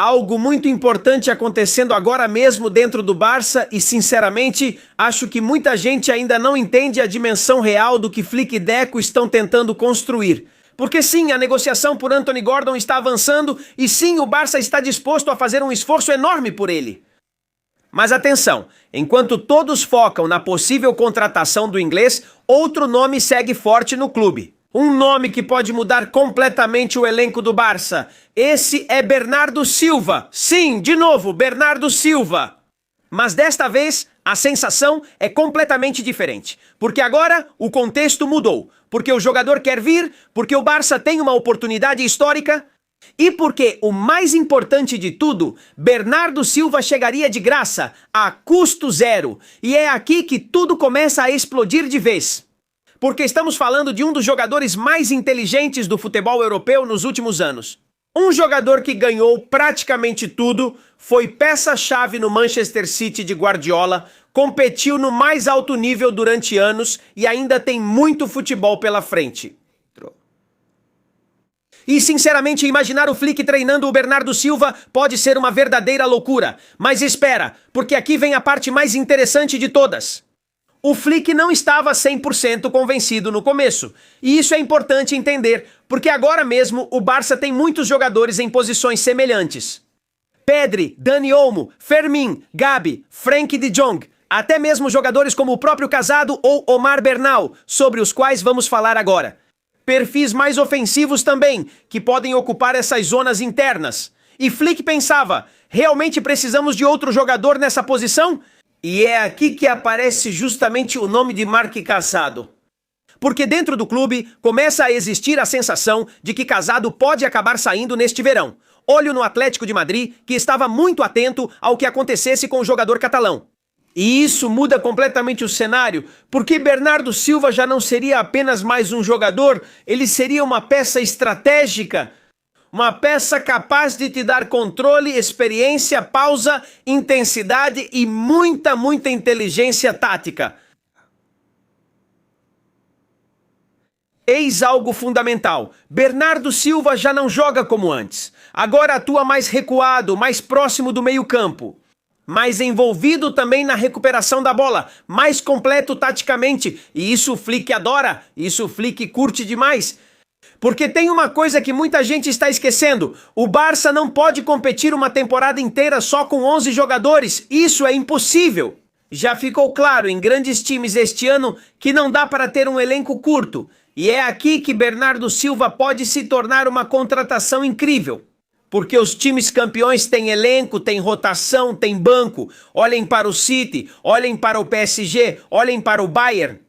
algo muito importante acontecendo agora mesmo dentro do Barça e, sinceramente, acho que muita gente ainda não entende a dimensão real do que Flick e Deco estão tentando construir. Porque sim, a negociação por Anthony Gordon está avançando e sim, o Barça está disposto a fazer um esforço enorme por ele. Mas atenção, enquanto todos focam na possível contratação do inglês, outro nome segue forte no clube. Um nome que pode mudar completamente o elenco do Barça. Esse é Bernardo Silva. Sim, de novo, Bernardo Silva. Mas desta vez, a sensação é completamente diferente. Porque agora o contexto mudou. Porque o jogador quer vir, porque o Barça tem uma oportunidade histórica e porque, o mais importante de tudo, Bernardo Silva chegaria de graça, a custo zero. E é aqui que tudo começa a explodir de vez. Porque estamos falando de um dos jogadores mais inteligentes do futebol europeu nos últimos anos. Um jogador que ganhou praticamente tudo, foi peça-chave no Manchester City de Guardiola, competiu no mais alto nível durante anos e ainda tem muito futebol pela frente. E, sinceramente, imaginar o Flick treinando o Bernardo Silva pode ser uma verdadeira loucura. Mas espera, porque aqui vem a parte mais interessante de todas. O Flick não estava 100% convencido no começo. E isso é importante entender, porque agora mesmo o Barça tem muitos jogadores em posições semelhantes. Pedri, Dani Olmo, Fermin, Gabi, Frenkie de Jong, até mesmo jogadores como o próprio Casado ou Omar Bernal, sobre os quais vamos falar agora. Perfis mais ofensivos também, que podem ocupar essas zonas internas. E Flick pensava, realmente precisamos de outro jogador nessa posição? E é aqui que aparece justamente o nome de Marc Casado. Porque dentro do clube começa a existir a sensação de que Casado pode acabar saindo neste verão. Olho no Atlético de Madrid, que estava muito atento ao que acontecesse com o jogador catalão. E isso muda completamente o cenário, porque Bernardo Silva já não seria apenas mais um jogador, ele seria uma peça estratégica, uma peça capaz de te dar controle, experiência, pausa, intensidade e muita inteligência tática. Eis algo fundamental. Bernardo Silva já não joga como antes. Agora atua mais recuado, mais próximo do meio-campo. Mais envolvido também na recuperação da bola, mais completo taticamente. E isso o Flick adora, isso o Flick curte demais. Porque tem uma coisa que muita gente está esquecendo. O Barça não pode competir uma temporada inteira só com 11 jogadores. Isso é impossível. Já ficou claro em grandes times este ano que não dá para ter um elenco curto. E é aqui que Bernardo Silva pode se tornar uma contratação incrível. Porque os times campeões têm elenco, têm rotação, têm banco. Olhem para o City, olhem para o PSG, olhem para o Bayern.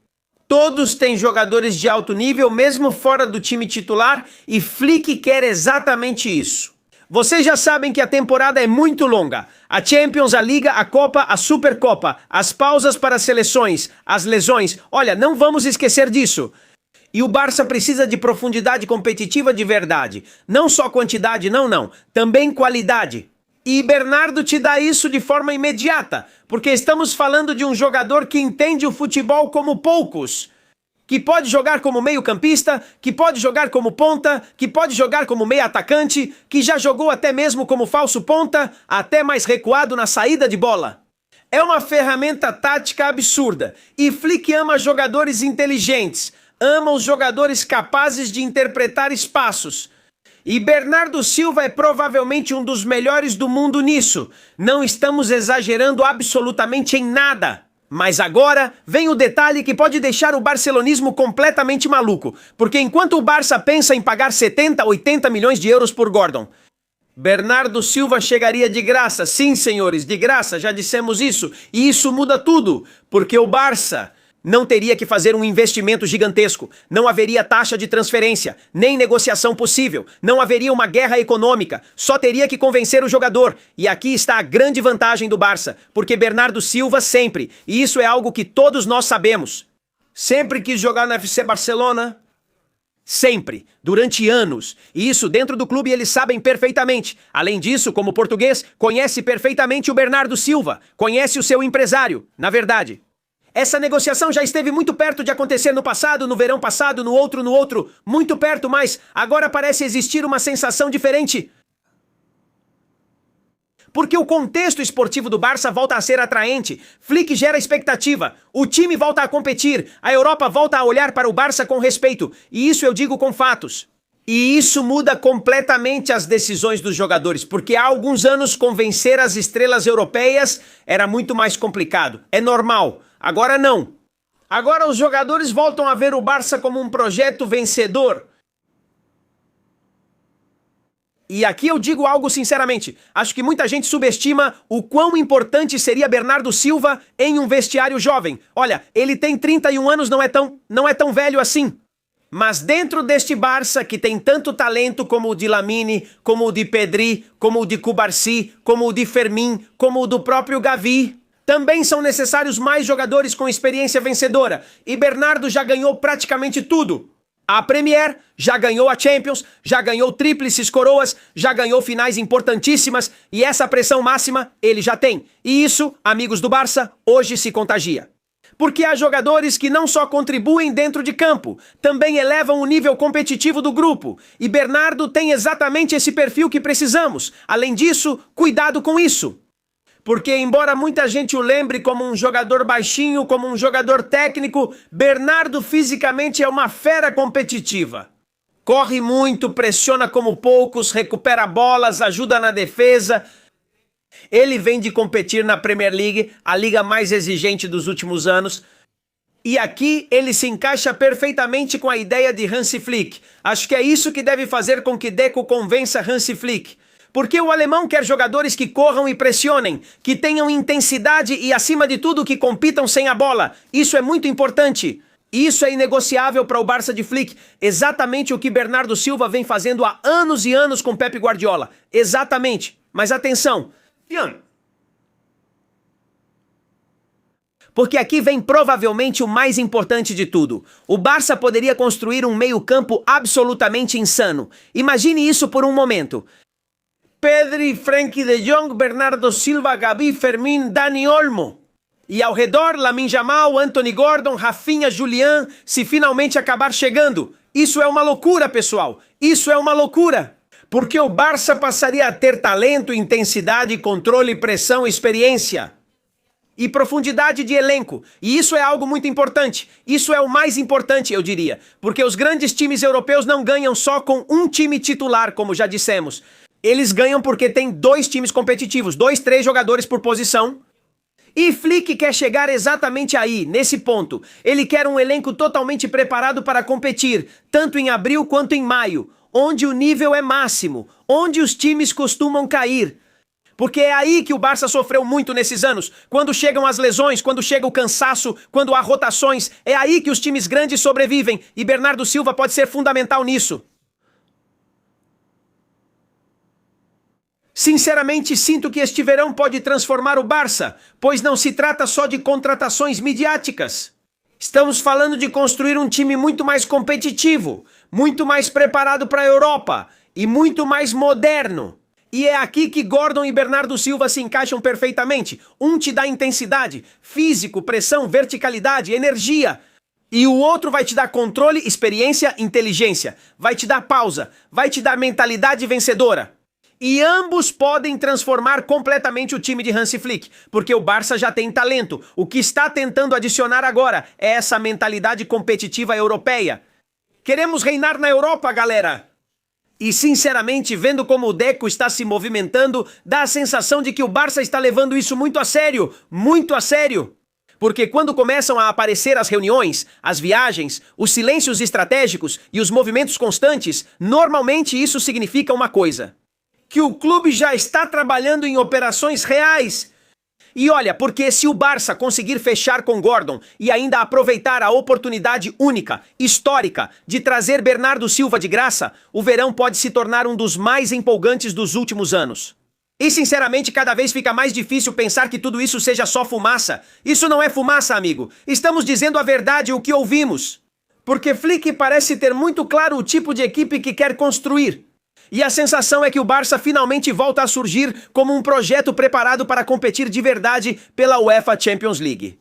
Todos têm jogadores de alto nível, mesmo fora do time titular, e Flick quer exatamente isso. Vocês já sabem que a temporada é muito longa. A Champions, a Liga, a Copa, a Supercopa, as pausas para as seleções, as lesões. Olha, não vamos esquecer disso. E o Barça precisa de profundidade competitiva de verdade. Não só quantidade, não. Também qualidade. E Bernardo te dá isso de forma imediata, porque estamos falando de um jogador que entende o futebol como poucos. Que pode jogar como meio-campista, que pode jogar como ponta, que pode jogar como meio-atacante, que já jogou até mesmo como falso ponta, até mais recuado na saída de bola. É uma ferramenta tática absurda. E Flick ama jogadores inteligentes. Ama os jogadores capazes de interpretar espaços. E Bernardo Silva é provavelmente um dos melhores do mundo nisso. Não estamos exagerando absolutamente em nada. Mas agora vem o detalhe que pode deixar o barcelonismo completamente maluco. Porque enquanto o Barça pensa em pagar 70, 80 milhões de euros por Gordon, Bernardo Silva chegaria de graça. Sim, senhores, de graça, já dissemos isso. E isso muda tudo, porque o Barça não teria que fazer um investimento gigantesco, não haveria taxa de transferência, nem negociação possível, não haveria uma guerra econômica, só teria que convencer o jogador. E aqui está a grande vantagem do Barça, porque Bernardo Silva sempre, e isso é algo que todos nós sabemos, sempre quis jogar no FC Barcelona, sempre, durante anos, e isso dentro do clube eles sabem perfeitamente. Além disso, como português, conhece perfeitamente o Bernardo Silva, conhece o seu empresário, na verdade. Essa negociação já esteve muito perto de acontecer no passado, no verão passado, no outro, muito perto, mas agora parece existir uma sensação diferente. Porque o contexto esportivo do Barça volta a ser atraente, Flick gera expectativa, o time volta a competir, a Europa volta a olhar para o Barça com respeito, e isso eu digo com fatos. E isso muda completamente as decisões dos jogadores, porque há alguns anos convencer as estrelas europeias era muito mais complicado. É normal. Agora não. Agora os jogadores voltam a ver o Barça como um projeto vencedor. E aqui eu digo algo sinceramente, acho que muita gente subestima o quão importante seria Bernardo Silva em um vestiário jovem. Olha, ele tem 31 anos, não é tão velho assim. Mas dentro deste Barça, que tem tanto talento como o de Lamine, como o de Pedri, como o de Cubarsí, como o de Fermín, como o do próprio Gavi, também são necessários mais jogadores com experiência vencedora. E Bernardo já ganhou praticamente tudo. A Premier, já ganhou a Champions, já ganhou tríplices coroas, já ganhou finais importantíssimas e essa pressão máxima ele já tem. E isso, amigos do Barça, hoje se contagia. Porque há jogadores que não só contribuem dentro de campo, também elevam o nível competitivo do grupo. E Bernardo tem exatamente esse perfil que precisamos. Além disso, cuidado com isso. Porque embora muita gente o lembre como um jogador baixinho, como um jogador técnico, Bernardo fisicamente é uma fera competitiva. Corre muito, pressiona como poucos, recupera bolas, ajuda na defesa. Ele vem de competir na Premier League, a liga mais exigente dos últimos anos. E aqui ele se encaixa perfeitamente com a ideia de Hansi Flick. Acho que é isso que deve fazer com que Deco convença Hansi Flick. Porque o alemão quer jogadores que corram e pressionem, que tenham intensidade e, acima de tudo, que compitam sem a bola. Isso é muito importante. Isso é inegociável para o Barça de Flick. Exatamente o que Bernardo Silva vem fazendo há anos e anos com Pep Guardiola. Exatamente. Mas atenção. Porque aqui vem provavelmente o mais importante de tudo. O Barça poderia construir um meio-campo absolutamente insano. Imagine isso por um momento. Pedri, Frenkie de Jong, Bernardo Silva, Gavi, Fermín, Dani Olmo. E ao redor, Lamine Yamal, Anthony Gordon, Rafinha, Julián, se finalmente acabar chegando. Isso é uma loucura, pessoal. Isso é uma loucura. Porque o Barça passaria a ter talento, intensidade, controle, pressão, experiência. E profundidade de elenco. E isso é algo muito importante. Isso é o mais importante, eu diria. Porque os grandes times europeus não ganham só com um time titular, como já dissemos. Eles ganham porque tem 2 times competitivos, 2, 3 jogadores por posição. E Flick quer chegar exatamente aí, nesse ponto. Ele quer um elenco totalmente preparado para competir, tanto em abril quanto em maio, onde o nível é máximo, onde os times costumam cair. Porque é aí que o Barça sofreu muito nesses anos. Quando chegam as lesões, quando chega o cansaço, quando há rotações, é aí que os times grandes sobrevivem. E Bernardo Silva pode ser fundamental nisso. Sinceramente, sinto que este verão pode transformar o Barça, pois não se trata só de contratações midiáticas. Estamos falando de construir um time muito mais competitivo, muito mais preparado para a Europa e muito mais moderno. E é aqui que Gordon e Bernardo Silva se encaixam perfeitamente. Um te dá intensidade, físico, pressão, verticalidade, energia. E o outro vai te dar controle, experiência, inteligência. Vai te dar pausa, vai te dar mentalidade vencedora. E ambos podem transformar completamente o time de Hansi Flick, porque o Barça já tem talento. O que está tentando adicionar agora é essa mentalidade competitiva europeia. Queremos reinar na Europa, galera! E sinceramente, vendo como o Deco está se movimentando, dá a sensação de que o Barça está levando isso muito a sério, muito a sério. Porque quando começam a aparecer as reuniões, as viagens, os silêncios estratégicos e os movimentos constantes, normalmente isso significa uma coisa: que o clube já está trabalhando em operações reais. E olha, porque se o Barça conseguir fechar com Gordon e ainda aproveitar a oportunidade única, histórica, de trazer Bernardo Silva de graça, o verão pode se tornar um dos mais empolgantes dos últimos anos. E sinceramente, cada vez fica mais difícil pensar que tudo isso seja só fumaça. Isso não é fumaça, amigo. Estamos dizendo a verdade, o que ouvimos. Porque Flick parece ter muito claro o tipo de equipe que quer construir. E a sensação é que o Barça finalmente volta a surgir como um projeto preparado para competir de verdade pela UEFA Champions League.